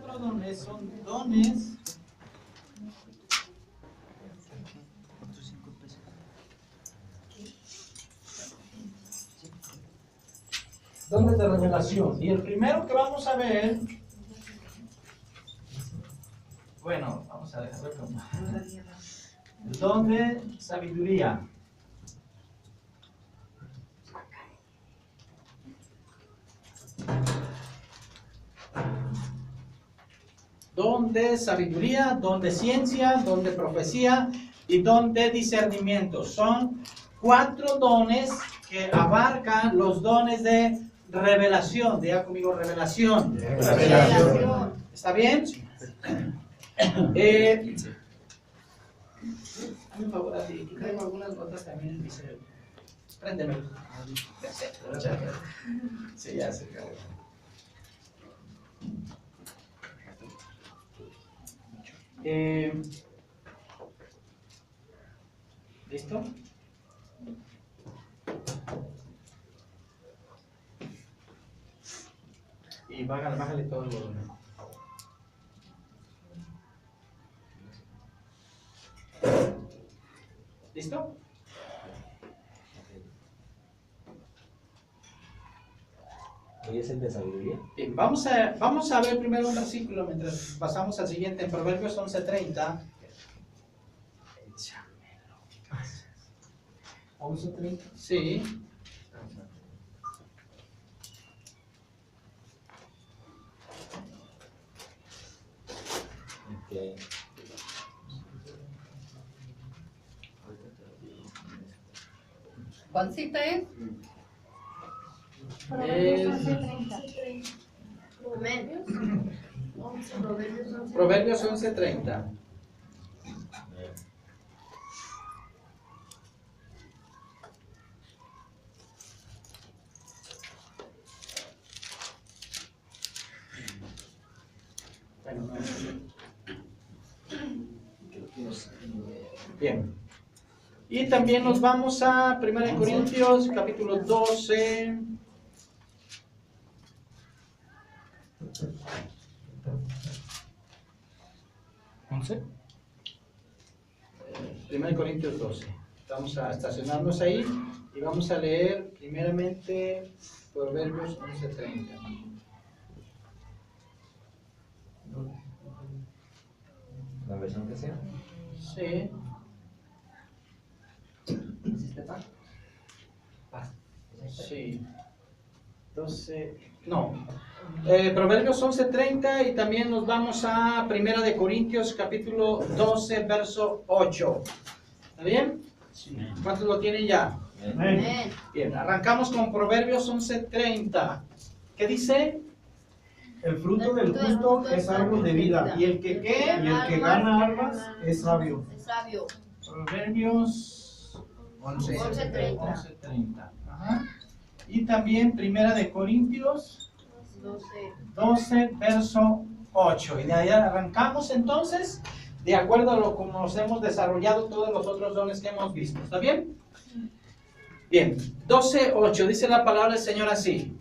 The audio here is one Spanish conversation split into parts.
4 dones son dones de revelación. Y el primero que vamos a ver, bueno, vamos a dejarlo como el don de sabiduría. Don de sabiduría, don de ciencia, don de profecía y don de discernimiento. Son 4 dones que abarcan los dones de revelación. Diga conmigo, revelación. Revelación. ¿Está bien? Hazme un favor así, aquí traigo algunas gotas también en mi cerebro. Préndeme. Sí, ya se acabó. ¿Listo? Y bájale todo el volumen. ¿Listo? ¿Hoy es el de sabiduría? Bien, vamos a ver primero un versículo mientras pasamos al siguiente en Proverbios 11:30. 11:30. Sí. Okay. ¿Cuál cita es? Proverbios 11:30. Bien. Y también nos vamos a 1 Corintios, capítulo 12. ¿11? 1 Corintios 12. Vamos a estacionarnos ahí y vamos a leer primeramente Proverbios 11:30. ¿La versión que sea? Sí. ¿Hiciste paz? Sí. 12. No. Proverbios 11:30 y también nos vamos a 1 de Corintios capítulo 12 verso 8. ¿Está bien? Sí. ¿Cuántos lo tienen ya? Amén. Bien, arrancamos con Proverbios 11:30. ¿Qué dice? El fruto del justo es árbol de vida, ¿Y el que qué? y el que gana almas es sabio. Es sabio. Proverbios 11:30. 11:30. Ajá. Y también 1 de Corintios 12 verso 8. Y de ahí arrancamos entonces, de acuerdo a lo como nos hemos desarrollado todos los otros dones que hemos visto. ¿Está bien? Bien, 12:8 dice la palabra del Señor así.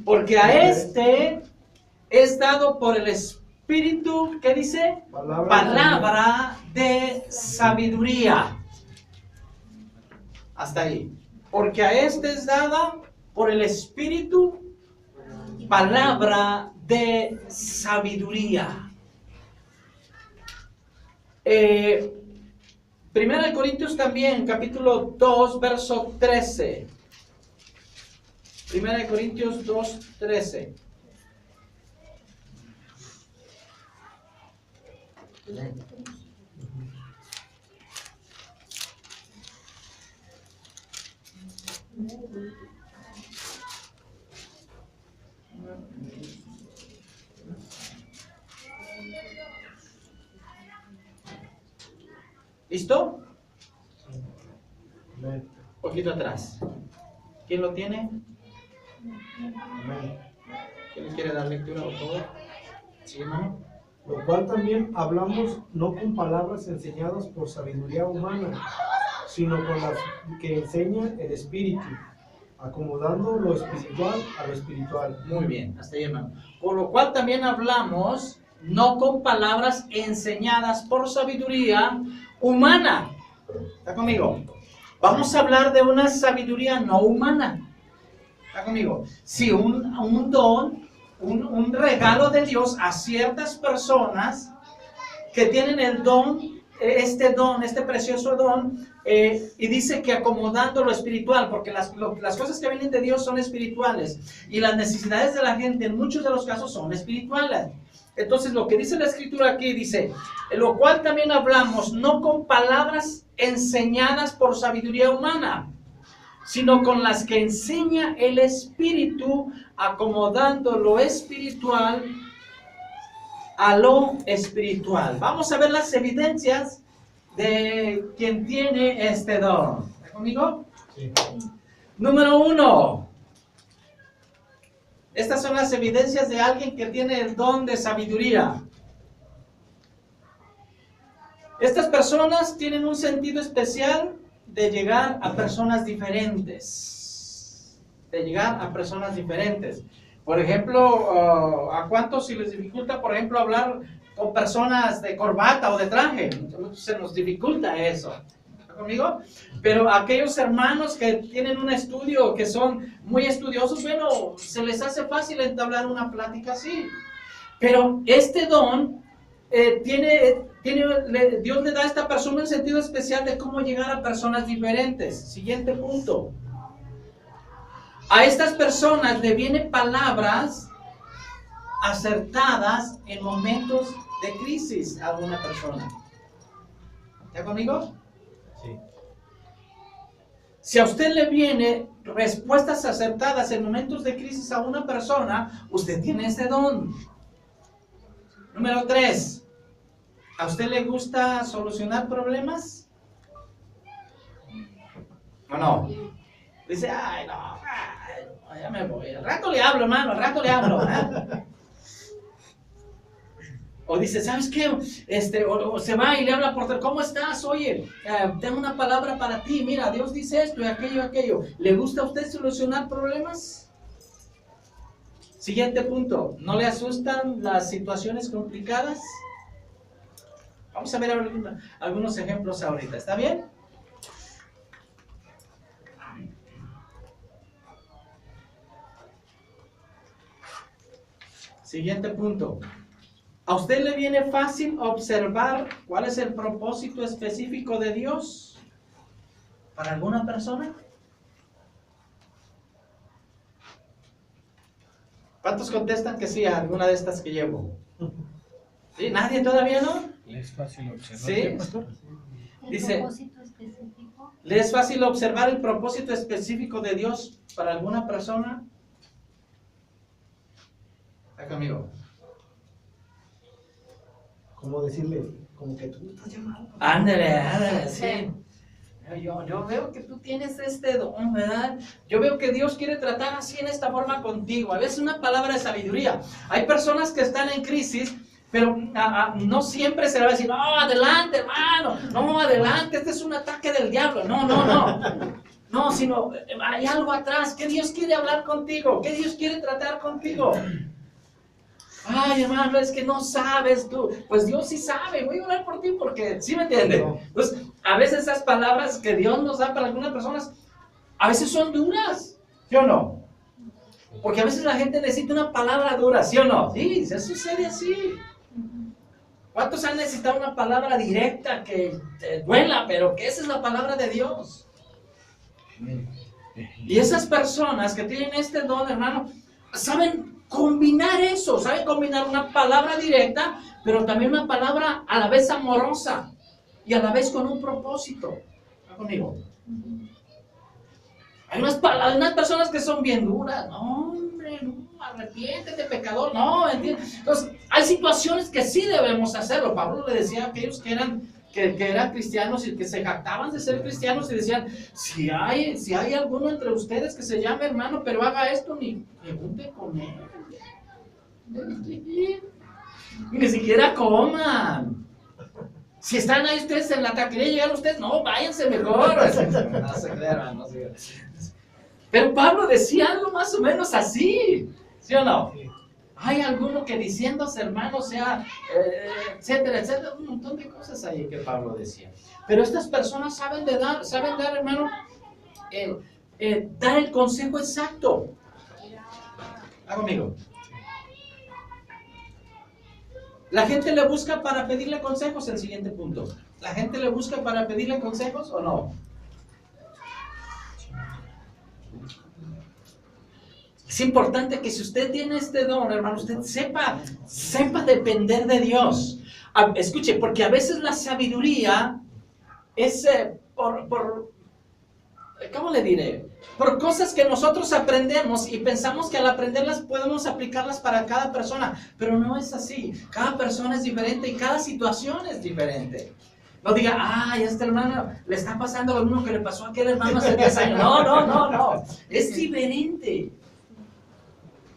Porque a este es dado por el Espíritu, ¿qué dice? Palabra de sabiduría. Hasta ahí. Porque a este es dada por el Espíritu palabra de sabiduría. Primera de Corintios también, capítulo 2, verso 13. Primera de Corintios 2, 13. ¿Listo? Un poquito atrás. ¿Quién lo tiene? ¿Quién quiere dar lectura, por favor? ¿Sí, hermano? Lo cual también hablamos no con palabras enseñadas por sabiduría humana, sino con las que enseña el Espíritu, acomodando lo espiritual a lo espiritual. Muy bien, hasta ahí, hermano. Por lo cual también hablamos, no con palabras enseñadas por sabiduría humana. ¿Está conmigo? Vamos a hablar de una sabiduría no humana. ¿Está conmigo? Sí, un don, un regalo de Dios a ciertas personas que tienen el don, este precioso don, y dice que acomodando lo espiritual, porque las cosas que vienen de Dios son espirituales, y las necesidades de la gente en muchos de los casos son espirituales. Entonces lo que dice la Escritura aquí dice, lo cual también hablamos, no con palabras enseñadas por sabiduría humana, sino con las que enseña el Espíritu, acomodando lo espiritual a lo espiritual. Vamos a ver las evidencias de quien tiene este don. ¿Está conmigo? Sí. Número 1. Estas son las evidencias de alguien que tiene el don de sabiduría. Estas personas tienen un sentido especial de llegar a personas diferentes. Por ejemplo, ¿a cuántos se les dificulta, por ejemplo, hablar con personas de corbata o de traje? Se nos dificulta eso. ¿Está conmigo? Pero aquellos hermanos que tienen un estudio, que son muy estudiosos, bueno, se les hace fácil entablar una plática así. Pero este don Dios le da a esta persona un sentido especial de cómo llegar a personas diferentes. Siguiente punto. A estas personas le vienen palabras acertadas en momentos de crisis a alguna persona. ¿Está conmigo? Sí. Si a usted le viene respuestas acertadas en momentos de crisis a una persona, usted tiene ese don. Número 3. ¿A usted le gusta solucionar problemas? ¿O no? Dice, ay, no, ya me voy. Al rato le hablo, hermano, al rato le hablo. O dice, ¿sabes qué? O se va y le habla por teléfono, ¿cómo estás? Oye, tengo una palabra para ti. Mira, Dios dice esto y aquello. ¿Le gusta a usted solucionar problemas? Siguiente punto. ¿No le asustan las situaciones complicadas? Vamos a ver algunos ejemplos ahorita. ¿Está bien? Siguiente punto. ¿A usted le viene fácil observar cuál es el propósito específico de Dios para alguna persona? ¿Cuántos contestan que sí a alguna de estas que llevo? ¿Sí? ¿Nadie todavía no? Es fácil observar. Sí. ¿Qué, pastor? Dice, ¿El propósito específico? ¿le es fácil observar el propósito específico de Dios para alguna persona? Está conmigo. ¿Cómo decirle? Como que tú me estás llamando. Ándale, sí. Yo veo que tú tienes este don, ¿verdad? Yo veo que Dios quiere tratar así en esta forma contigo. A veces una palabra de sabiduría. Hay personas que están en crisis, pero no siempre se le va a decir, no, adelante, hermano, no, adelante, este es un ataque del diablo. No. No, sino hay algo atrás, que Dios quiere hablar contigo, que Dios quiere tratar contigo. Ay, hermano, es que no sabes tú. Pues Dios sí sabe, voy a orar por ti porque, ¿sí me entiendes? Pues a veces esas palabras que Dios nos da para algunas personas, a veces son duras, ¿sí o no? Porque a veces la gente necesita una palabra dura, ¿sí o no? Sí, se sucede así. ¿Cuántos han necesitado una palabra directa que te duela, pero que esa es la palabra de Dios? Y esas personas que tienen este don, hermano, saben combinar eso, saben combinar una palabra directa, pero también una palabra a la vez amorosa y a la vez con un propósito. ¿Está conmigo? Hay unas personas que son bien duras. No, hombre, no, arrepiéntete, pecador. No, ¿entiendes? Entonces, hay situaciones que sí debemos hacerlo. Pablo le decía a aquellos que eran cristianos y que se jactaban de ser cristianos y decían, si hay alguno entre ustedes que se llame hermano, pero haga esto, ni junte con él. Ni siquiera coman. Si están ahí ustedes en la taquería y llegan ustedes, no, váyanse mejor. No se crean, no se crean. Pero Pablo decía algo más o menos así, ¿sí o no? Hay alguno que diciéndose hermano sea, etcétera, etcétera, un montón de cosas ahí que Pablo decía. Pero estas personas saben dar, hermano, dar el consejo exacto. ¿Va conmigo? La gente le busca para pedirle consejos, el siguiente punto. ¿La gente le busca para pedirle consejos o no? Es importante que si usted tiene este don, hermano, usted sepa depender de Dios. Escuche, porque a veces la sabiduría es ¿cómo le diré? Por cosas que nosotros aprendemos y pensamos que al aprenderlas podemos aplicarlas para cada persona, pero no es así. Cada persona es diferente y cada situación es diferente. No diga, ay, a este hermano le está pasando lo mismo que le pasó a aquel hermano hace 10 años. No. Es diferente.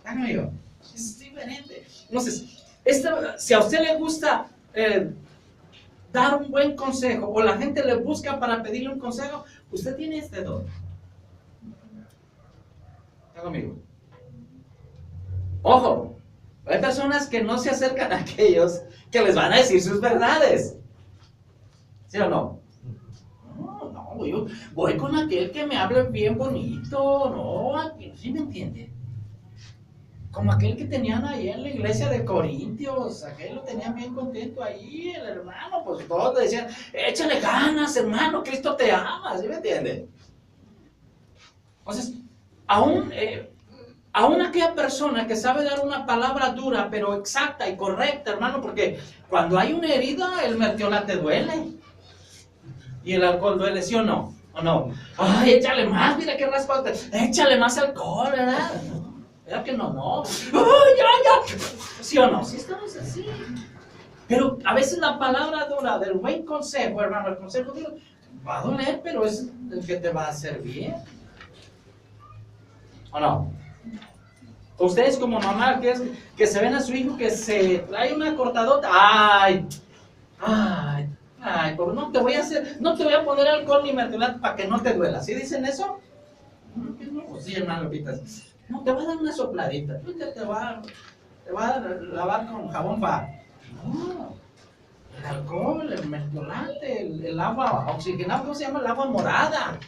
Amigo, es diferente. Entonces, si a usted le gusta dar un buen consejo o la gente le busca para pedirle un consejo, usted tiene este don. ¿Está conmigo? Ojo, hay personas que no se acercan a aquellos que les van a decir sus verdades. ¿Sí o no? No, yo voy con aquel que me hable bien bonito, no, ¿sí me entiende? Como aquel que tenían ahí en la iglesia de Corintios, aquel lo tenían bien contento ahí, el hermano, pues todos le decían, échale ganas, hermano, Cristo te ama, ¿sí me entiende? Entonces, aún aquella persona que sabe dar una palabra dura, pero exacta y correcta, hermano, porque cuando hay una herida, el mertiolate duele. Y el alcohol duele, ¿sí o no? ¿O no? Ay, échale más, mira qué raspa, échale más alcohol, ¿verdad? ¿Verdad que no? ¡Ay, ya! ¿Sí o no? Sí estamos así. Pero a veces la palabra dura del buen consejo, hermano, el consejo duro, va a doler, pero es el que te va a hacer bien. ¿O no? Ustedes como mamá que se ven a su hijo que se trae una cortadota, ¡ay! Pues no te voy a poner alcohol ni mertiolate para que no te duela. ¿Sí dicen eso? No, pues sí, hermano Lupitas. No, te va a dar una sopladita. Te va a lavar con jabón fa. No. El alcohol, el mertiolate, el agua oxigenada, ¿cómo se llama? El agua morada.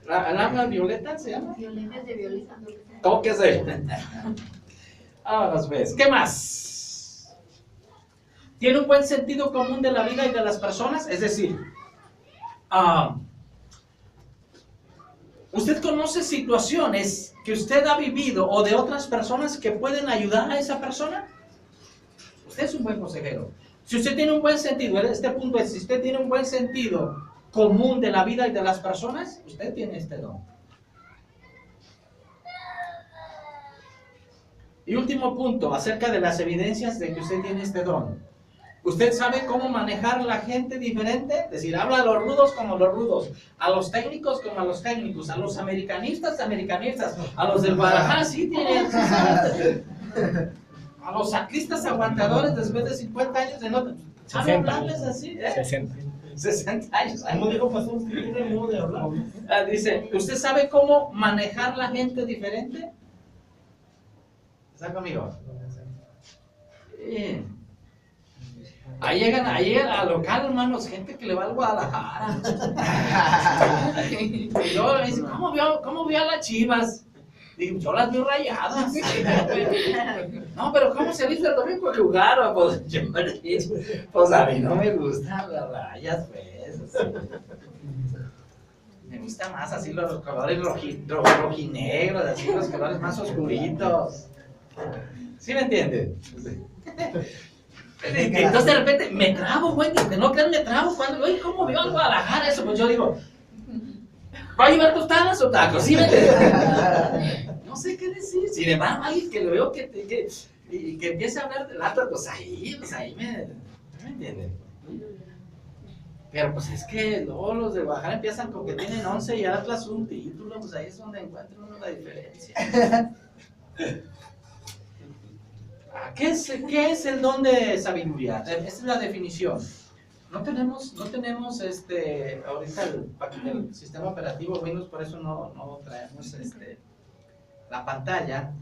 ¿El agua violeta se llama? Violeta de violeta. ¿Cómo que sé? Ahora ves. ¿Qué más? ¿Tiene un buen sentido común de la vida y de las personas? Es decir, ¿usted conoce situaciones que usted ha vivido o de otras personas que pueden ayudar a esa persona? Usted es un buen consejero. Si usted tiene un buen sentido, este punto es, si usted tiene un buen sentido común de la vida y de las personas, usted tiene este don. Y último punto, acerca de las evidencias de que usted tiene este don. ¿Usted sabe cómo manejar a la gente diferente? Es decir, habla a los rudos como los rudos, a los técnicos como a los técnicos, a los americanistas, a los del Guadalajara, sí tiene. A los sacristas aguantadores después de 50 años de no. ¿Sabe hablarles así? 60 años. ¿Cómo dijo Pastor? ¿Tiene modo de hablar? Dice, ¿usted sabe cómo manejar la gente diferente? ¿Está conmigo? Bien. Ahí llegan al local, hermanos, gente que le va al Guadalajara. Y luego me dicen, ¿cómo vio a las Chivas? Digo, yo las vi rayadas. No, pero ¿cómo se viste el domingo que jugaron? Pues a mí no me gustan las rayas, pues. Me gusta más así los colores rojinegros, así los colores más oscuritos. ¿Sí me entienden? Entonces de repente me trabo, güey, que no crean, me trabo cuando, oye, ¿cómo vio al Guadalajara eso? Pues yo digo, ¿va a llevar tostadas o tacos? ¿Sí me entiendes? No sé qué decir. Sin embargo, alguien que lo veo que empiece a hablar del Atlas, pues ahí me entienden. Pero pues es que luego los de Guadalajara empiezan con que tienen 11 y Atlas un título, pues ahí es donde encuentran uno la diferencia. ¿Qué es el don de sabiduría? Esta es la definición. No tenemos ahorita el sistema operativo Windows, por eso no traemos la pantalla.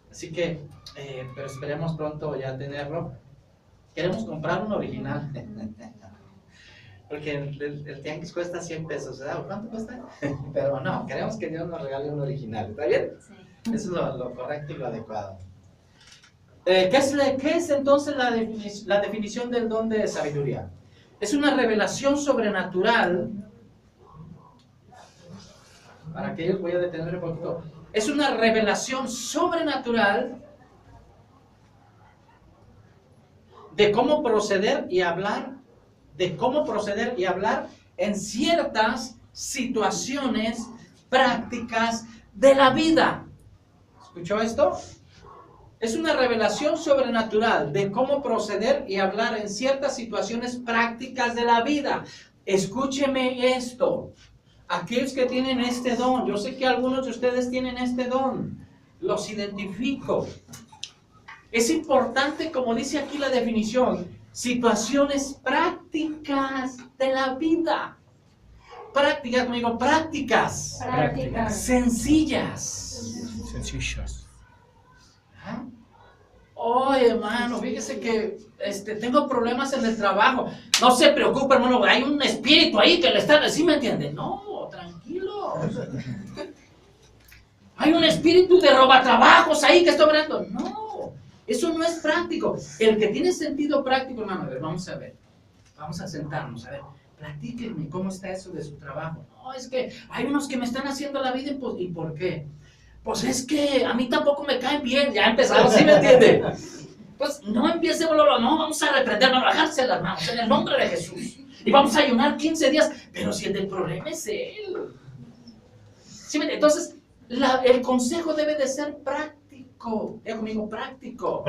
Así que, pero esperemos pronto ya tenerlo. Queremos comprar un original. Porque el tianguis cuesta 100 pesos, ¿verdad? ¿Cuánto cuesta? Pero no, queremos que Dios nos regale un original. ¿Está bien? Sí. Eso es lo correcto y lo adecuado. ¿Qué es entonces la definición del don de sabiduría? Es una revelación sobrenatural. Para aquellos voy a detener un poquito. Es una revelación sobrenatural de cómo proceder y hablar, en ciertas situaciones prácticas de la vida. ¿Escuchó esto? Es una revelación sobrenatural de cómo proceder y hablar en ciertas situaciones prácticas de la vida. Escúcheme esto. Aquellos que tienen este don, yo sé que algunos de ustedes tienen este don, los identifico. Es importante, como dice aquí la definición, situaciones prácticas de la vida. Prácticas, conmigo, prácticas. Sencillas. ¿Ah? Oye, hermano, fíjese que tengo problemas en el trabajo. No se preocupe, hermano, hay un espíritu ahí que le está... ¿Sí me entiende? No, tranquilo. Hay un espíritu de robatrabajos ahí que está obrando. No, eso no es práctico. El que tiene sentido práctico, hermano, a ver, vamos a ver. Vamos a sentarnos, a ver. Platíquenme cómo está eso de su trabajo. No, es que hay unos que me están haciendo la vida ¿y por qué? Pues es que a mí tampoco me caen bien. Ya empezamos, ¿sí me entiende? Pues no empiece, no, vamos a reprender, vamos a bajarse las manos en el nombre de Jesús. Y vamos a ayunar 15 días. Pero si el del problema es él. ¿Sí me entiende? Entonces, el consejo debe de ser práctico. Diga conmigo, práctico.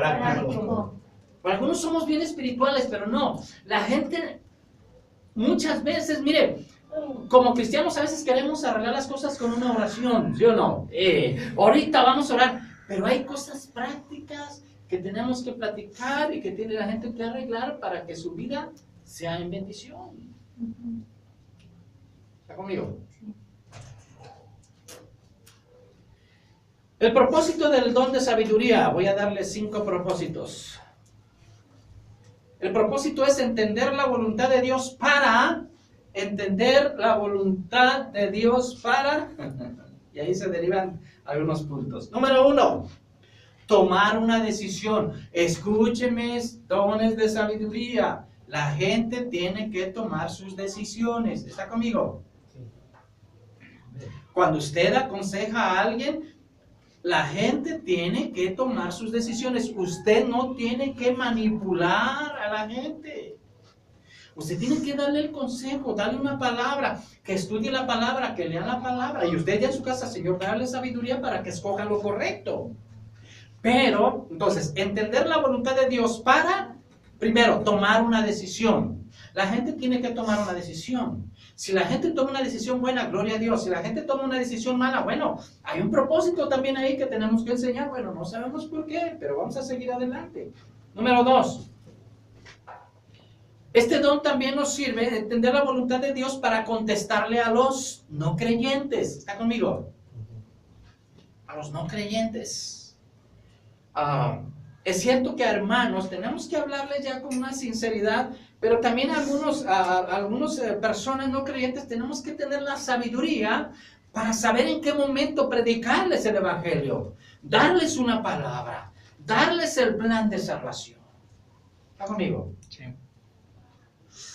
Algunos somos bien espirituales, pero no. La gente, muchas veces, mire, como cristianos a veces queremos arreglar las cosas con una oración, ¿sí o no? Ahorita vamos a orar, pero hay cosas prácticas que tenemos que platicar y que tiene la gente que arreglar para que su vida sea en bendición. ¿Está conmigo? El propósito del don de sabiduría, voy a darle 5 propósitos. El propósito es entender la voluntad de Dios para... Entender la voluntad de Dios para... Y ahí se derivan algunos puntos. Número 1, tomar una decisión. Escúcheme, dones de sabiduría. La gente tiene que tomar sus decisiones. ¿Está conmigo? Cuando usted aconseja a alguien, la gente tiene que tomar sus decisiones. Usted no tiene que manipular a la gente. Usted tiene que darle el consejo, darle una palabra, que estudie la palabra, que lea la palabra. Y usted ya en su casa, Señor, darle sabiduría para que escoja lo correcto. Pero, entonces, entender la voluntad de Dios para, primero, tomar una decisión. La gente tiene que tomar una decisión. Si la gente toma una decisión buena, gloria a Dios. Si la gente toma una decisión mala, bueno, hay un propósito también ahí que tenemos que enseñar. Bueno, no sabemos por qué, pero vamos a seguir adelante. Número 2. Este don también nos sirve de entender la voluntad de Dios para contestarle a los no creyentes. ¿Está conmigo? A los no creyentes. Es cierto que a hermanos tenemos que hablarles ya con una sinceridad, pero también a algunas personas no creyentes tenemos que tener la sabiduría para saber en qué momento predicarles el evangelio, darles una palabra, darles el plan de salvación. ¿Está conmigo? Sí.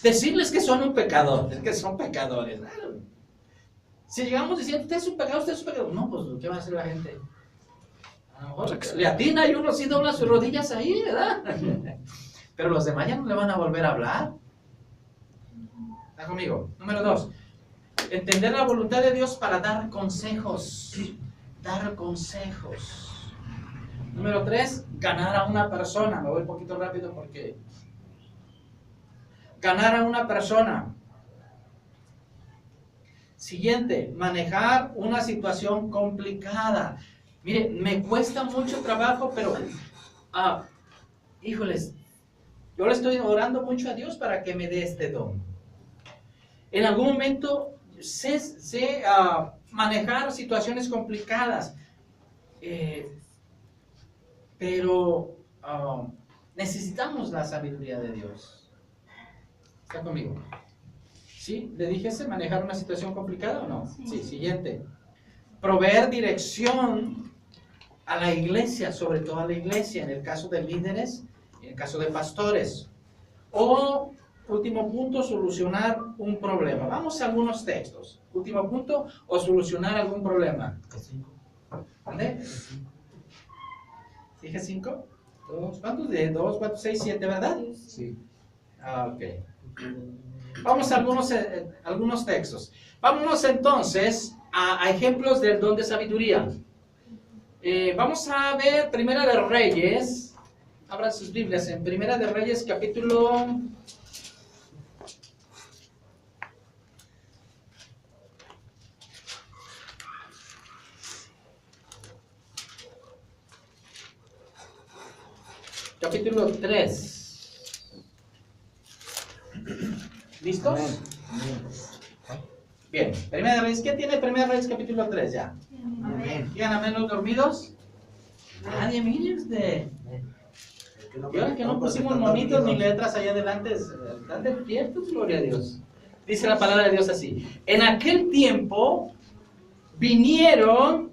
Decirles que son un pecador, que son pecadores. Si llegamos diciendo, usted es un pecador, usted es un pecador. No, pues, ¿qué va a hacer la gente? A lo mejor le atina y uno sí dobla sus rodillas ahí, ¿verdad? Pero los demás ya no le van a volver a hablar. ¿Está conmigo? Número 2. Entender la voluntad de Dios para dar consejos. Dar consejos. Número 3. Ganar a una persona. Me voy un poquito rápido porque... Ganar a una persona. Siguiente, manejar una situación complicada. Mire, me cuesta mucho trabajo, pero, híjoles, Yo le estoy orando mucho a Dios para que me dé este don. En algún momento sé manejar situaciones complicadas, pero necesitamos la sabiduría de Dios. ¿Está conmigo? ¿Sí? ¿Le dije manejar una situación complicada o no? Sí, siguiente. Proveer dirección a la iglesia, sobre todo a la iglesia, en el caso de líderes, en el caso de pastores. O, último punto, solucionar un problema. Vamos a algunos textos. Último punto, o solucionar algún problema. ¿Dónde? ¿Dije 5? ¿Cuántos? De 2, 4, 6, 7, ¿verdad? Sí. Ok. Vamos a algunos textos. Vámonos entonces a ejemplos del don de sabiduría. Vamos a ver Primera de Reyes. Abran sus Biblias en Primera de Reyes, capítulo 3. ¿Listos? Bien, Primera de Reyes. ¿Qué tiene Primera de Reyes capítulo 3 ya? Amén. ¿Quedan a menos dormidos? Nadie, mire usted. Y ahora que no pusimos monitos ni letras allá adelante, están despiertos, gloria a Dios. Dice la palabra de Dios así: en aquel tiempo vinieron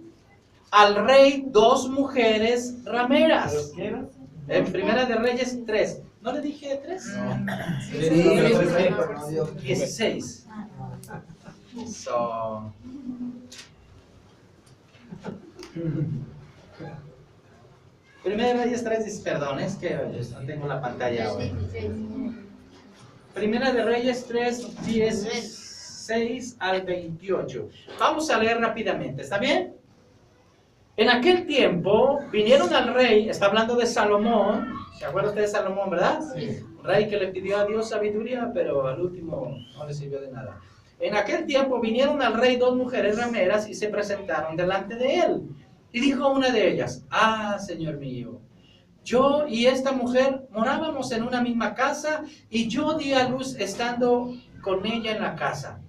al rey 2 mujeres rameras. En Primera de Reyes 3. ¿No le dije 3? Sí, 16. So. Primera de Reyes 3 dice, perdón, es que no tengo la pantalla ahora. Primera de Reyes 3, 16 al 28. Vamos a leer rápidamente, ¿está bien? En aquel tiempo vinieron al rey, está hablando de Salomón. ¿Se acuerda usted de Salomón, verdad? Sí. Un rey que le pidió a Dios sabiduría, pero al último no le sirvió de nada. En aquel tiempo vinieron al rey 2 mujeres rameras y se presentaron delante de él. Y dijo una de ellas: ah, señor mío, yo y esta mujer morábamos en una misma casa y yo di a luz estando con ella en la casa.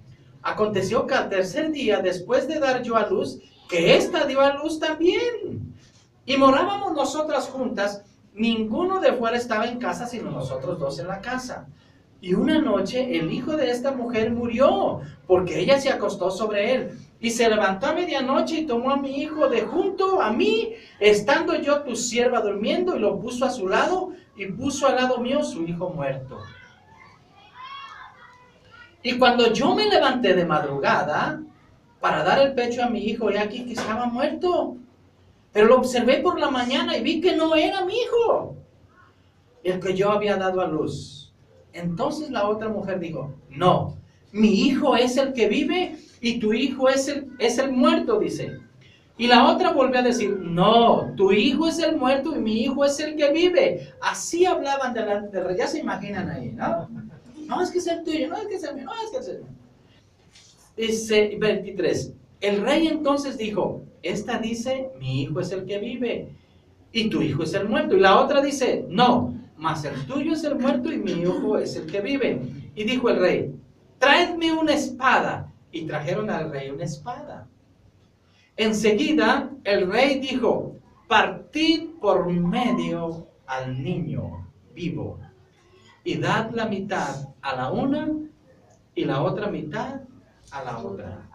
Aconteció que al tercer día, después de dar yo a luz, que ésta dio a luz también. Y morábamos nosotras juntas, ninguno de fuera estaba en casa, sino nosotros 2 en la casa. Y una noche el hijo de esta mujer murió, porque ella se acostó sobre él. Y se levantó a medianoche y tomó a mi hijo de junto a mí, estando yo tu sierva durmiendo, y lo puso a su lado, y puso al lado mío su hijo muerto. Y cuando yo me levanté de madrugada para dar el pecho a mi hijo, he aquí que estaba muerto. Pero lo observé por la mañana y vi que no era mi hijo, el que yo había dado a luz. Entonces la otra mujer dijo: no, mi hijo es el que vive y tu hijo es el muerto, dice. Y la otra volvió a decir: no, tu hijo es el muerto y mi hijo es el que vive. Así hablaban delante del rey. Ya se imaginan ahí, ¿no? No, es que es el tuyo, no es que es el mío, no es que es el mío. Dice 23. El rey entonces dijo: esta dice, mi hijo es el que vive y tu hijo es el muerto. Y la otra dice: no, mas el tuyo es el muerto y mi hijo es el que vive. Y dijo el rey: traedme una espada. Y trajeron al rey una espada. Enseguida el rey dijo: partid por medio al niño vivo y dad la mitad a la una y la otra mitad a la otra.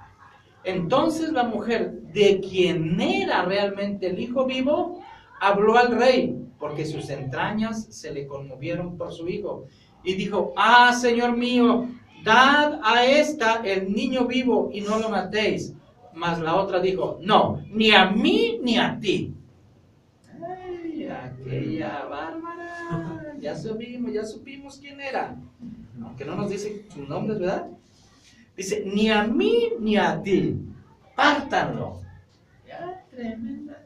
Entonces la mujer, de quien era realmente el hijo vivo, habló al rey, porque sus entrañas se le conmovieron por su hijo, y dijo: ah, señor mío, dad a esta el niño vivo y no lo matéis. Mas la otra dijo: no, ni a mí ni a ti. Ay, aquella bárbara. Ya supimos quién era, aunque no nos dice sus nombres, ¿verdad? Dice: ni a mí ni a ti, pártanlo. Ya, tremenda.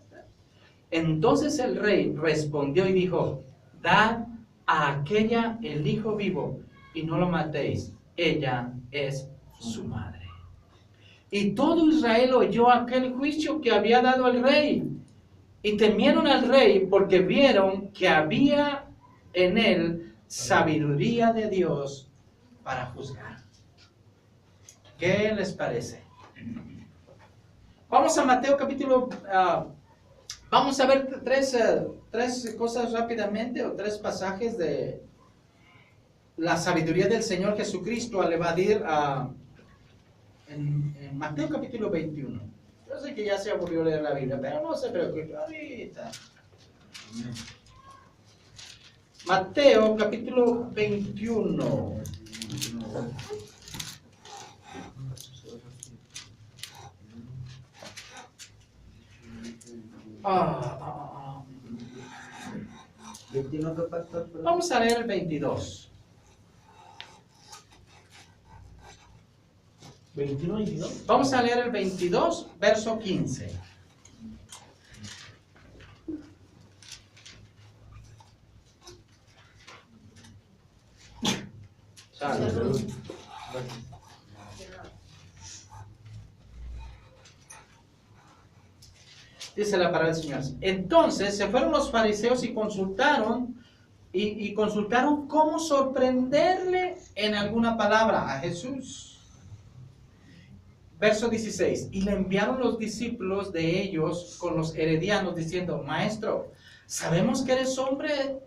Entonces el rey respondió y dijo: dad a aquella el hijo vivo y no lo matéis, ella es su madre. Y todo Israel oyó aquel juicio que había dado el rey, y temieron al rey porque vieron que había en él sabiduría de Dios para juzgar. ¿Qué les parece? Vamos a Mateo capítulo... vamos a ver tres cosas rápidamente, o tres pasajes de la sabiduría del Señor Jesucristo al evadir en Mateo capítulo 21. Yo sé que ya se aburrió leer la Biblia, pero no se preocupe ahorita. Mateo capítulo 21. Vamos a leer el 22. 21 y 22. Vamos a leer el 22, verso 15. Salud. Dice la palabra del Señor. Entonces se fueron los fariseos y consultaron cómo sorprenderle en alguna palabra a Jesús. Verso 16. Y le enviaron los discípulos de ellos con los herodianos diciendo: Maestro, sabemos que eres hombre,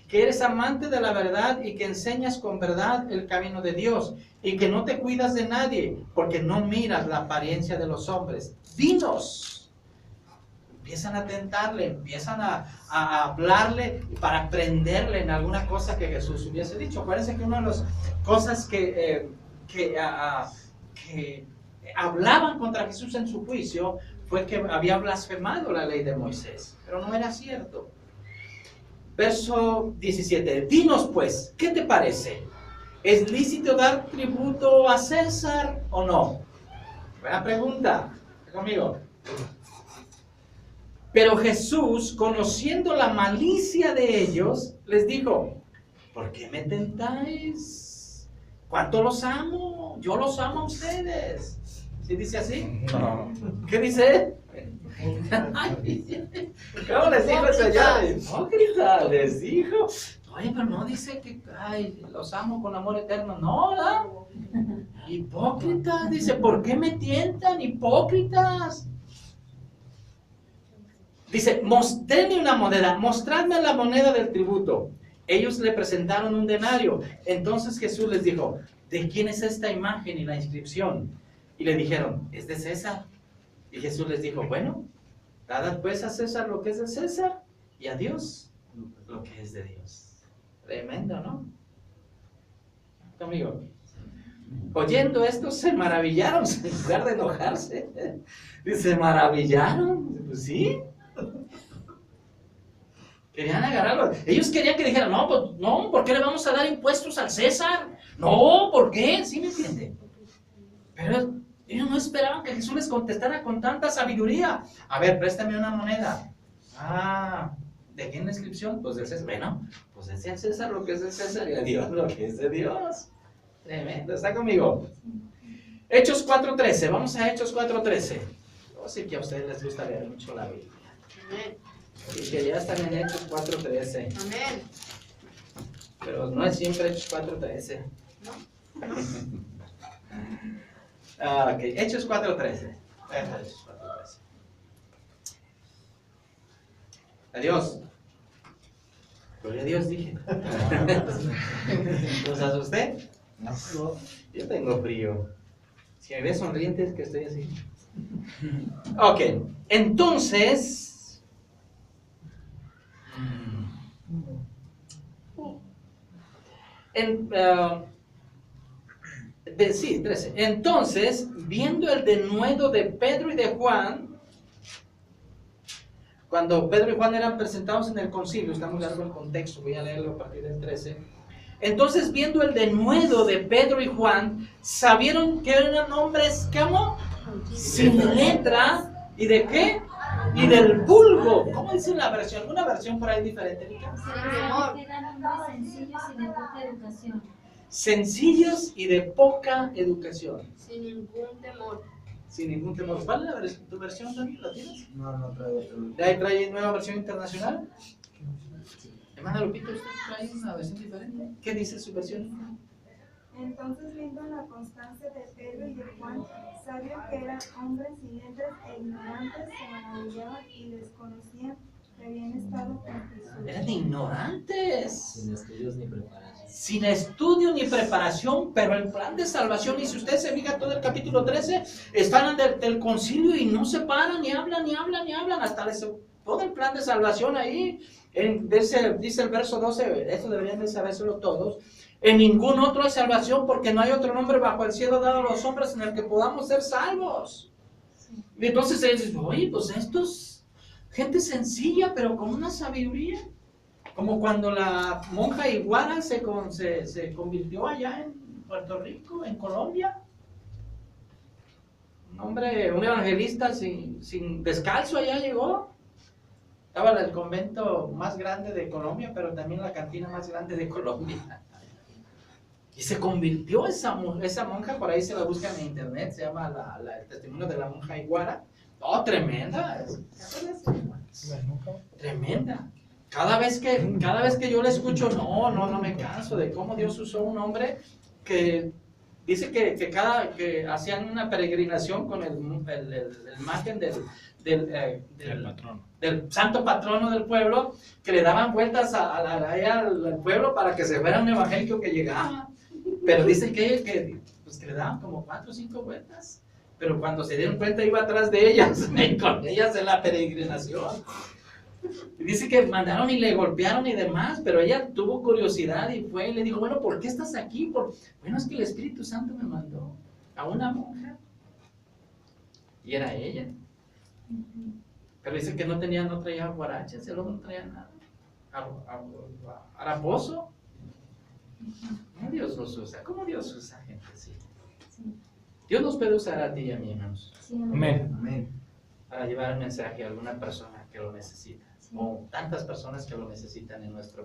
que eres amante de la verdad y que enseñas con verdad el camino de Dios y que no te cuidas de nadie porque no miras la apariencia de los hombres. Dinos. Empiezan a tentarle, empiezan a hablarle para prenderle en alguna cosa que Jesús hubiese dicho. Acuérdense que una de las cosas que hablaban contra Jesús en su juicio fue que había blasfemado la ley de Moisés, pero no era cierto. Verso 17. Dinos pues, ¿qué te parece? ¿Es lícito dar tributo a César o no? Buena pregunta. ¿Está conmigo? Pero Jesús, conociendo la malicia de ellos, les dijo: ¿por qué me tentáis? ¿Cuánto los amo? Yo los amo a ustedes. ¿Sí dice así? No. ¿Qué dice? ¿Cómo les dijo el Señor? Hipócrita, les dijo. Oye, pero no dice que los amo con amor eterno. No, ¿verdad? Hipócritas, dice, ¿por qué me tientan, hipócritas? Dice, mostradme una moneda, mostradme la moneda del tributo. Ellos le presentaron un denario. Entonces Jesús les dijo: ¿de quién es esta imagen y la inscripción? Y le dijeron: es de César. Y Jesús les dijo: bueno, dad pues a César lo que es de César y a Dios lo que es de Dios. Tremendo, ¿no? Conmigo. Oyendo esto se maravillaron, en lugar de enojarse. Dice, ¿se maravillaron? Pues sí. Querían agarrarlo. Ellos querían que dijeran: no, pues no, ¿por qué le vamos a dar impuestos al César? No, ¿por qué? ¿Sí me entiende? Pero ellos no esperaban que Jesús les contestara con tanta sabiduría. A ver, préstame una moneda. ¿De quién la inscripción? Pues del César. Bueno, pues es al César lo que es de César y a Dios lo que es de Dios. Tremendo, ¿está conmigo? Hechos 4:13, vamos a Hechos 4:13. Yo sé que a ustedes les gusta leer mucho la Biblia. Amén. Y que ya están en Hechos 4:13. Amén. Pero no es siempre Hechos 4:13. Ok, Hechos 4:13. Hechos 4:13. Adiós. Gloria a Dios, dije. ¿Los asusté? No. Yo tengo frío. Si me ves sonriente es que estoy así. Ok, entonces... sí, 13. Entonces, viendo el denuedo de Pedro y de Juan, cuando Pedro y Juan eran presentados en el concilio, estamos dando el contexto, voy a leerlo a partir del 13. Entonces, viendo el denuedo de Pedro y Juan, sabieron que eran hombres, ¿cómo? Sin letra, ¿y de qué? Y del vulgo. ¿Cómo dice la versión? ¿Alguna versión por ahí diferente, Erika? Eran hombres sencillos y de poca educación. Sencillos y de poca educación. Sin ningún temor. Sin ningún temor. ¿Cuál es tu versión, David? ¿La tienes? No traigo. ¿De ahí trae nueva versión internacional? Hermana Lupita, ¿usted trae una versión diferente? ¿Qué dice su versión? Entonces viendo la constancia de Pedro y de Juan, sabios que eran hombres sin letras e ignorantes, se maravillaban y desconocían que habían estado con Jesús. Eran ignorantes. Sin estudios ni preparación. Sin estudio ni preparación, pero el plan de salvación, y si usted se fija todo el capítulo 13, están del concilio y no se paran, ni hablan, hasta todo el plan de salvación ahí, dice el verso 12, esto deberían de sabérselo todos, en ningún otro hay salvación porque no hay otro nombre bajo el cielo dado a los hombres en el que podamos ser salvos. Y entonces ellos dicen, oye, pues estos, gente sencilla, pero con una sabiduría. Como cuando la monja Iguara se convirtió allá en Puerto Rico, en Colombia. Un hombre, un evangelista sin descalzo allá llegó. Estaba el convento más grande de Colombia, pero también la cantina más grande de Colombia. Y se convirtió esa monja, por ahí se la buscan en internet, se llama el testimonio de la monja Iguara. Oh, tremenda. Tremenda. Cada vez que yo le escucho, no me canso de cómo Dios usó un hombre que dice que hacían una peregrinación con el imagen del santo patrono del pueblo, que le daban vueltas al pueblo para que se fuera un evangélico que llegaba. Pero dice que le daban como 4 o 5 vueltas. Pero cuando se dieron cuenta iba atrás de ellas, con ellas en la peregrinación. Y dice que mandaron y le golpearon y demás, pero ella tuvo curiosidad y fue y le dijo, bueno, ¿por qué estás aquí? Bueno, es que el Espíritu Santo me mandó a una monja. Y era ella. Pero dice que no traía guaraches, el hombre no traía nada. Haraposo. ¿Cómo Dios los usa? ¿Cómo Dios usa gente así? Dios nos puede usar a ti y a mí, hermanos. Amén. Para llevar el mensaje a alguna persona que lo necesita. O tantas personas que lo necesitan en nuestro